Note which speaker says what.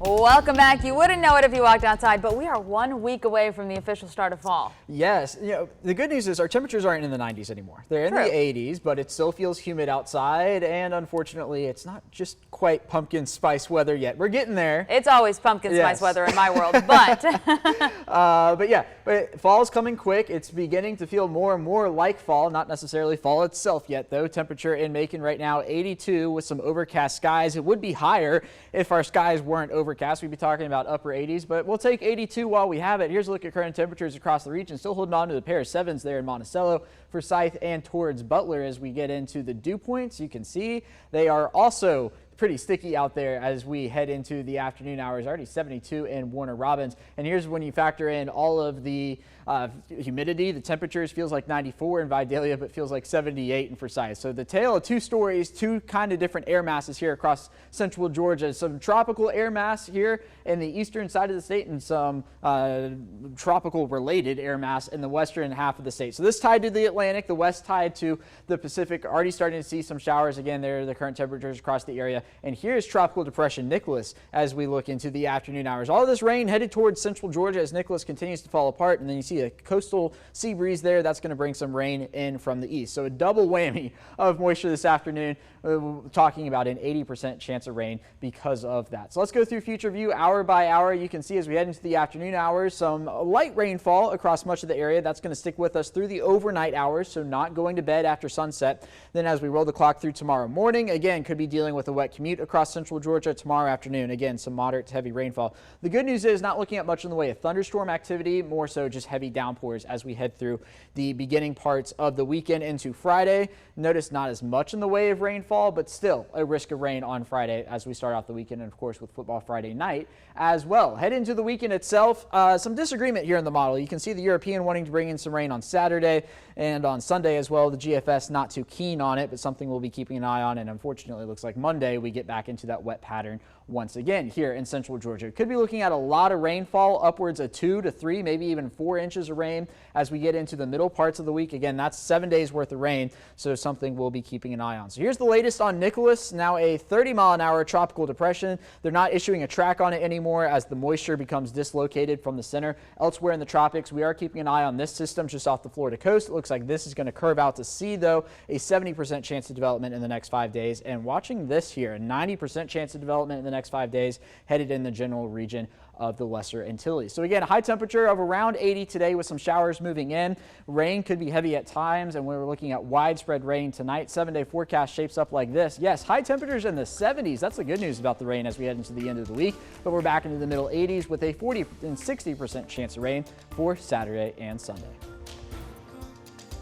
Speaker 1: Welcome back. You wouldn't know it if you walked outside, but we are 1 week away from the official start of fall.
Speaker 2: Yes. The good news is our temperatures aren't in the 90s anymore. They're in the 80s, but it still feels humid outside, and unfortunately, it's not just quite pumpkin spice weather yet. We're getting there.
Speaker 1: It's always pumpkin spice weather in my world, but
Speaker 2: but fall's coming quick. It's beginning to feel more and more like fall, not necessarily fall itself yet, though. Temperature in Macon right now, 82 with some overcast skies. It would be higher if our skies weren't overcast. We'd be talking about upper 80s, but we'll take 82 while we have it. Here's a look at current temperatures across the region. Still holding on to the pair of 7s there in Monticello, Forsyth, and towards Butler. As we get into the dew points, you can see they are also pretty sticky out there as we head into the afternoon hours. Already 72 in Warner Robins. And here's when you factor in all of the humidity. The temperatures feels like 94 in Vidalia, but feels like 78 in Forsyth. So the tale of two stories, two kind of different air masses here across central Georgia. Some tropical air mass here in the eastern side of the state and some tropical related air mass in the western half of the state. So this tied to the Atlantic, the west tied to the Pacific. Already starting to see some showers again there, the current temperatures across the area. And here's Tropical Depression Nicholas as we look into the afternoon hours. All of this rain headed towards central Georgia as Nicholas continues to fall apart. And then you see a coastal sea breeze there. That's going to bring some rain in from the east. So a double whammy of moisture this afternoon. Talking about an 80% chance of rain because of that. So let's go through future view hour by hour. You can see as we head into the afternoon hours, some light rainfall across much of the area. That's going to stick with us through the overnight hours, so not going to bed after sunset. Then as we roll the clock through tomorrow morning, again, could be dealing with a wet commute across central Georgia tomorrow afternoon. Again, some moderate to heavy rainfall. The good news is not looking at much in the way of thunderstorm activity, more so just heavy downpours as we head through the beginning parts of the weekend into Friday. Notice not as much in the way of rainfall, but still a risk of rain on Friday as we start off the weekend, and of course with football Friday night as well. Head into the weekend itself, some disagreement here in the model. You can see the European wanting to bring in some rain on Saturday and on Sunday as well. The GFS not too keen on it, but something we'll be keeping an eye on, and unfortunately it looks like Monday we get back into that wet pattern once again here in central Georgia. Could be looking at a lot of rainfall, upwards of 2 to 3, maybe even 4 inches of rain as we get into the middle parts of the week. Again, that's 7 days worth of rain, so something we'll be keeping an eye on. So here's the latest on Nicholas, now a 30-mile-an-hour tropical depression. They're not issuing a track on it anymore as the moisture becomes dislocated from the center. Elsewhere in the tropics, we are keeping an eye on this system just off the Florida coast. It looks like this is going to curve out to sea, though, a 70% chance of development in the next 5 days. And watching this here, a 90% chance of development in the next 5 days, headed in the general region of the Lesser Antilles. So again, a high temperature of around 80 today with some showers moving in. Rain could be heavy at times, and we're looking at widespread rain tonight. 7-day forecast shapes up like this. Yes, high temperatures in the 70s. That's the good news about the rain as we head into the end of the week, but we're back into the middle 80s with a 40 and 60% chance of rain for Saturday and Sunday.